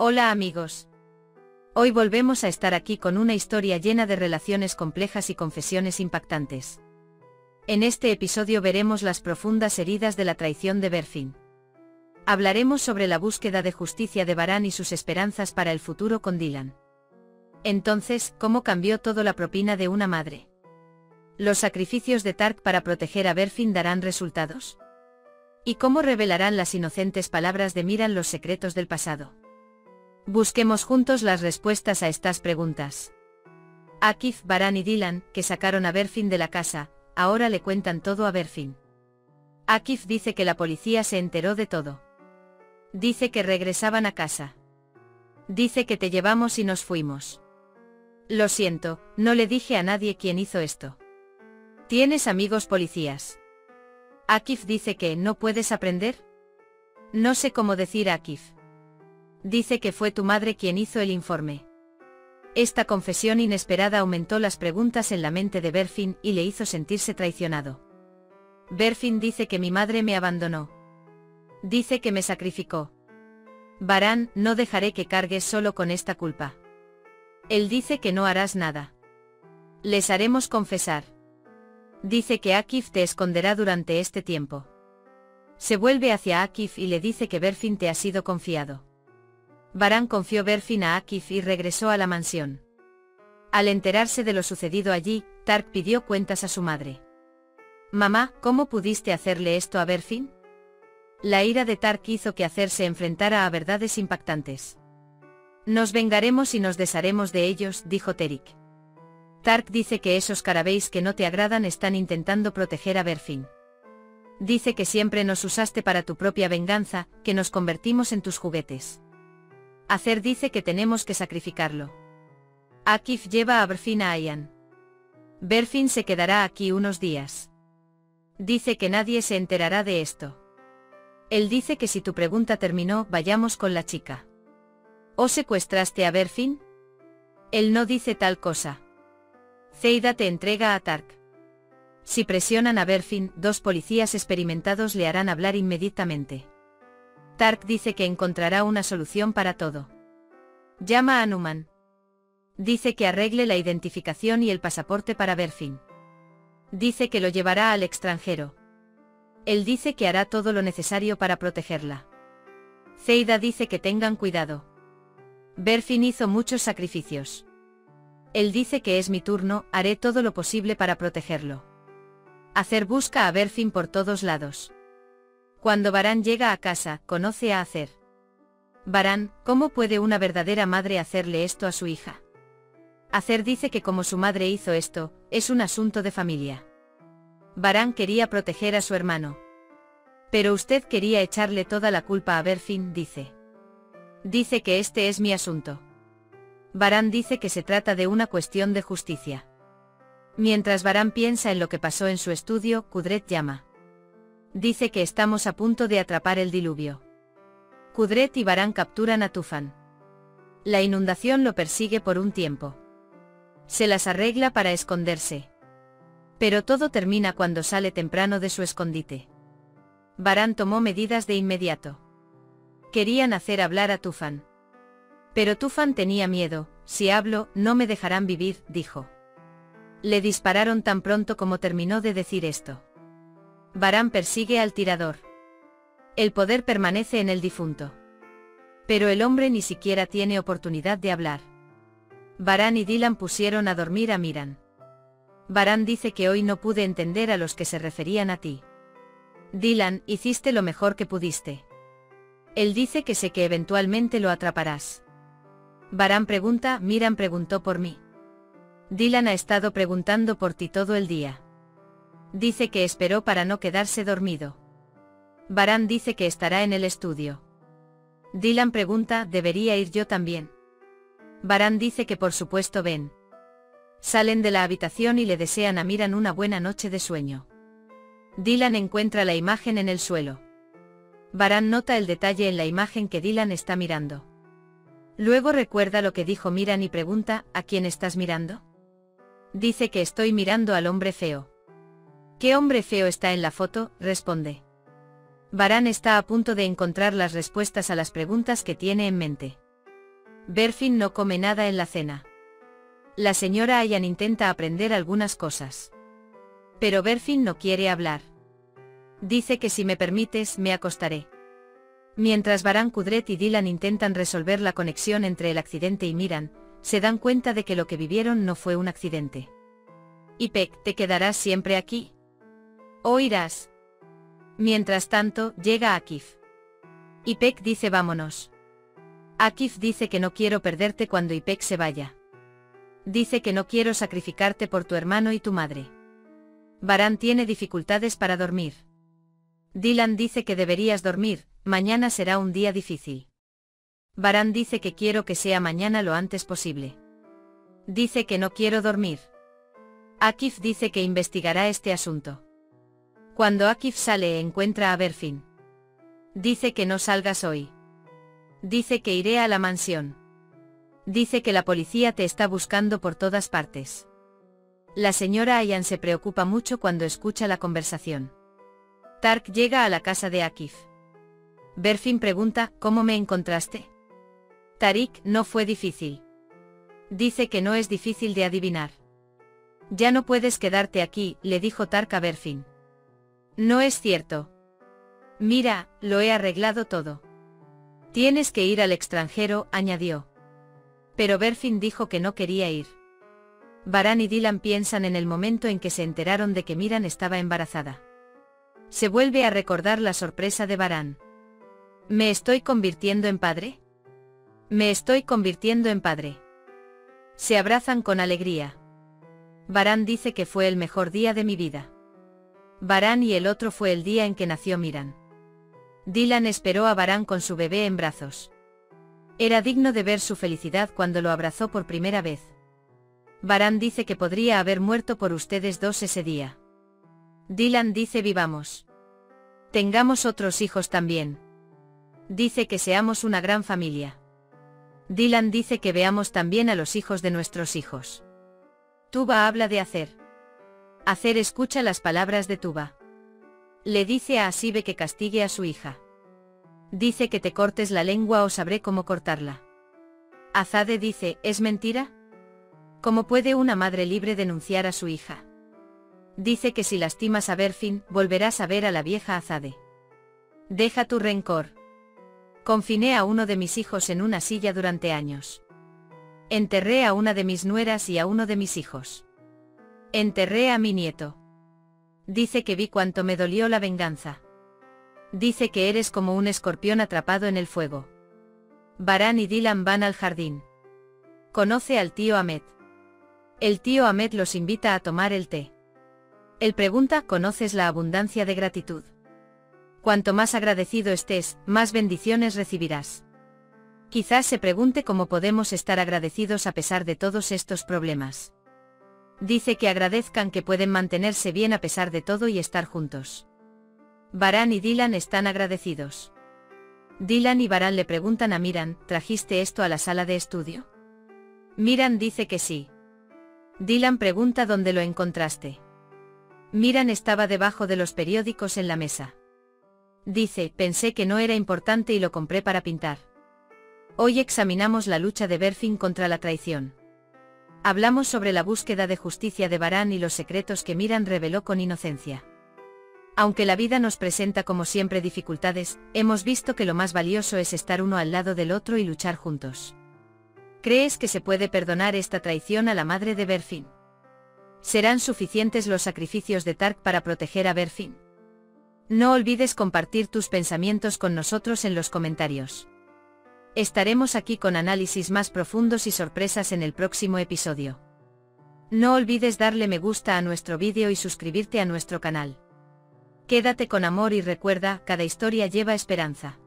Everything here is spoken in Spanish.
Hola amigos. Hoy volvemos a estar aquí con una historia llena de relaciones complejas y confesiones impactantes. En este episodio veremos las profundas heridas de la traición de Berfin. Hablaremos sobre la búsqueda de justicia de Baran y sus esperanzas para el futuro con Dylan. Entonces, ¿cómo cambió todo la propina de una madre? ¿Los sacrificios de Tark para proteger a Berfin darán resultados? ¿Y cómo revelarán las inocentes palabras de Miran los secretos del pasado? Busquemos juntos las respuestas a estas preguntas. Akif, Baran y Dylan, que sacaron a Berfin de la casa, ahora le cuentan todo a Berfin. Akif dice que la policía se enteró de todo. Dice que regresaban a casa. Dice que te llevamos y nos fuimos. Lo siento, no le dije a nadie quién hizo esto. ¿Tienes amigos policías? Akif dice que ¿no puedes aprender? No sé cómo decir a Akif. Dice que fue tu madre quien hizo el informe. Esta confesión inesperada aumentó las preguntas en la mente de Berfin y le hizo sentirse traicionado. Berfin dice que mi madre me abandonó. Dice que me sacrificó. Baran, no dejaré que cargues solo con esta culpa. Él dice que no harás nada. Les haremos confesar. Dice que Akif te esconderá durante este tiempo. Se vuelve hacia Akif y le dice que Berfin te ha sido confiado. Baran confió Berfin a Akif y regresó a la mansión. Al enterarse de lo sucedido allí, Tark pidió cuentas a su madre. Mamá, ¿cómo pudiste hacerle esto a Berfin? La ira de Tark hizo que Acer se enfrentara a verdades impactantes. Nos vengaremos y nos desharemos de ellos, dijo Terik. Tark dice que esos Carabeis que no te agradan están intentando proteger a Berfin. Dice que siempre nos usaste para tu propia venganza, que nos convertimos en tus juguetes. Acer dice que tenemos que sacrificarlo. Akif lleva a Berfin a Ayan. Berfin se quedará aquí unos días. Dice que nadie se enterará de esto. Él dice que si tu pregunta terminó, vayamos con la chica. ¿O secuestraste a Berfin? Él no dice tal cosa. Zeida te entrega a Tark. Si presionan a Berfin, 2 policías experimentados le harán hablar inmediatamente. Tark dice que encontrará una solución para todo. Llama a Numan. Dice que arregle la identificación y el pasaporte para Berfin. Dice que lo llevará al extranjero. Él dice que hará todo lo necesario para protegerla. Zeida dice que tengan cuidado. Berfin hizo muchos sacrificios. Él dice que es mi turno, haré todo lo posible para protegerlo. Acer busca a Berfin por todos lados. Cuando Baran llega a casa, conoce a Acer. Baran, ¿cómo puede una verdadera madre hacerle esto a su hija? Acer dice que como su madre hizo esto, es un asunto de familia. Baran quería proteger a su hermano. Pero usted quería echarle toda la culpa a Berfin, dice. Dice que este es mi asunto. Baran dice que se trata de una cuestión de justicia. Mientras Baran piensa en lo que pasó en su estudio, Kudret llama. Dice que estamos a punto de atrapar el diluvio. Kudret y Baran capturan a Tufan. La inundación lo persigue por un tiempo. Se las arregla para esconderse. Pero todo termina cuando sale temprano de su escondite. Baran tomó medidas de inmediato. Querían hacer hablar a Tufan. Pero Tufan tenía miedo, si hablo, no me dejarán vivir, dijo. Le dispararon tan pronto como terminó de decir esto. Baran persigue al tirador. El poder permanece en el difunto. Pero el hombre ni siquiera tiene oportunidad de hablar. Baran y Dylan pusieron a dormir a Miran. Baran dice que hoy no pude entender a los que se referían a ti. Dylan, hiciste lo mejor que pudiste. Él dice que sé que eventualmente lo atraparás. Baran pregunta, Miran preguntó por mí. Dylan ha estado preguntando por ti todo el día. Dice que esperó para no quedarse dormido. Baran dice que estará en el estudio. Dylan pregunta, ¿debería ir yo también? Baran dice que por supuesto ven. Salen de la habitación y le desean a Miran una buena noche de sueño. Dylan encuentra la imagen en el suelo. Baran nota el detalle en la imagen que Dylan está mirando. Luego recuerda lo que dijo Miran y pregunta, ¿a quién estás mirando? Dice que estoy mirando al hombre feo. ¿Qué hombre feo está en la foto?, responde. Baran está a punto de encontrar las respuestas a las preguntas que tiene en mente. Berfin no come nada en la cena. La señora Ayan intenta aprender algunas cosas. Pero Berfin no quiere hablar. Dice que si me permites, me acostaré. Mientras Baran Kudret y Dylan intentan resolver la conexión entre el accidente y Miran, se dan cuenta de que lo que vivieron no fue un accidente. Ipek, ¿te quedarás siempre aquí? ¿O irás? Mientras tanto, llega Akif. Ipek dice vámonos. Akif dice que no quiero perderte cuando Ipek se vaya. Dice que no quiero sacrificarte por tu hermano y tu madre. Baran tiene dificultades para dormir. Dylan dice que deberías dormir, mañana será un día difícil. Baran dice que quiero que sea mañana lo antes posible. Dice que no quiero dormir. Akif dice que investigará este asunto. Cuando Akif sale encuentra a Berfin. Dice que no salgas hoy. Dice que iré a la mansión. Dice que la policía te está buscando por todas partes. La señora Ayan se preocupa mucho cuando escucha la conversación. Tark llega a la casa de Akif. Berfin pregunta, ¿cómo me encontraste? Tariq, no fue difícil. Dice que no es difícil de adivinar. Ya no puedes quedarte aquí, le dijo Tark a Berfin. No es cierto. Mira, lo he arreglado todo. Tienes que ir al extranjero, añadió. Pero Berfin dijo que no quería ir. Baran y Dylan piensan en el momento en que se enteraron de que Miran estaba embarazada. Se vuelve a recordar la sorpresa de Baran. ¿Me estoy convirtiendo en padre? Me estoy convirtiendo en padre. Se abrazan con alegría. Baran dice que fue el mejor día de mi vida. Baran y el otro fue el día en que nació Miran. Dylan esperó a Baran con su bebé en brazos. Era digno de ver su felicidad cuando lo abrazó por primera vez. Baran dice que podría haber muerto por ustedes dos ese día. Dylan dice vivamos. Tengamos otros hijos también. Dice que seamos una gran familia. Dylan dice que veamos también a los hijos de nuestros hijos. Tuba habla de Acer. Acer escucha las palabras de Tuba. Le dice a Asibe que castigue a su hija. Dice que te cortes la lengua o sabré cómo cortarla. Azade dice, ¿es mentira? ¿Cómo puede una madre libre denunciar a su hija? Dice que si lastimas a Berfin, volverás a ver a la vieja Azade. Deja tu rencor. Confiné a uno de mis hijos en una silla durante años. Enterré a una de mis nueras y a uno de mis hijos. Enterré a mi nieto. Dice que vi cuánto me dolió la venganza. Dice que eres como un escorpión atrapado en el fuego. Baran y Dylan van al jardín. Conoce al tío Ahmed. El tío Ahmed los invita a tomar el té. Él pregunta, ¿conoces la abundancia de gratitud? Cuanto más agradecido estés, más bendiciones recibirás. Quizás se pregunte cómo podemos estar agradecidos a pesar de todos estos problemas. Dice que agradezcan que pueden mantenerse bien a pesar de todo y estar juntos. Baran y Dylan están agradecidos. Dylan y Baran le preguntan a Miran, ¿trajiste esto a la sala de estudio? Miran dice que sí. Dylan pregunta dónde lo encontraste. Miran estaba debajo de los periódicos en la mesa. Dice, pensé que no era importante y lo compré para pintar. Hoy examinamos la lucha de Berfin contra la traición. Hablamos sobre la búsqueda de justicia de Baran y los secretos que Miran reveló con inocencia. Aunque la vida nos presenta como siempre dificultades, hemos visto que lo más valioso es estar uno al lado del otro y luchar juntos. ¿Crees que se puede perdonar esta traición a la madre de Berfin? ¿Serán suficientes los sacrificios de Tark para proteger a Berfin? No olvides compartir tus pensamientos con nosotros en los comentarios. Estaremos aquí con análisis más profundos y sorpresas en el próximo episodio. No olvides darle me gusta a nuestro vídeo y suscribirte a nuestro canal. Quédate con amor y recuerda, cada historia lleva esperanza.